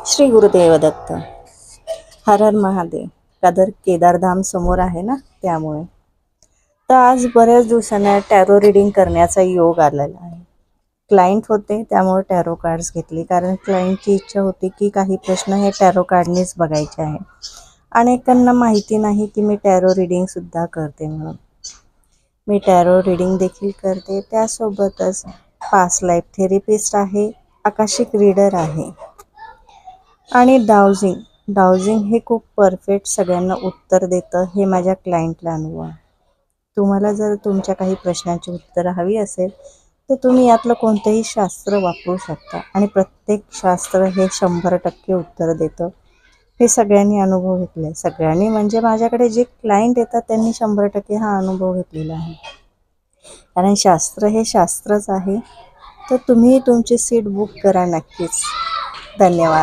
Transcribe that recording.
श्री गुरुदेव दत्त. हर हर महादेव. केदारधाम समोर आहे ना, त्यामुळे तर आज बऱ्याच दिवसांना टॅरो रीडिंग करण्याचा योग आलेला आहे. क्लायंट होते त्यामुळे टॅरो कार्ड्स घेतली, कारण क्लायंटची इच्छा होती की काही प्रश्न हे टॅरो कार्डनीच बघायचे आहे. अनेकांना माहिती नाही की मी टॅरो रीडिंगसुद्धा करते म्हणून. मी टॅरो रीडिंग देखील करते, त्यासोबतच पास्ट लाईफ थेरपिस्ट आहे, आकाशिक रीडर आहे आणि डाउजिंग हे खूप परफेक्ट सगळ्यांना उत्तर देतं. हे माझ्या क्लायंटला अनुभव आहे. तुम्हाला जर तुमच्या काही प्रश्नांची उत्तरं हवी असेल तर तुम्ही यातलं कोणतंही शास्त्र वापरू शकता आणि प्रत्येक शास्त्र हे 100% उत्तर देतं. हे सगळ्यांनी अनुभव घेतले. सगळ्यांनी म्हणजे माझ्याकडे जे क्लायंट येतात त्यांनी 100% हा अनुभव घेतलेला आहे. कारण शास्त्र हे शास्त्रच आहे. तर तुम्ही तुमची सीट बुक करा नक्कीच. धन्यवाद.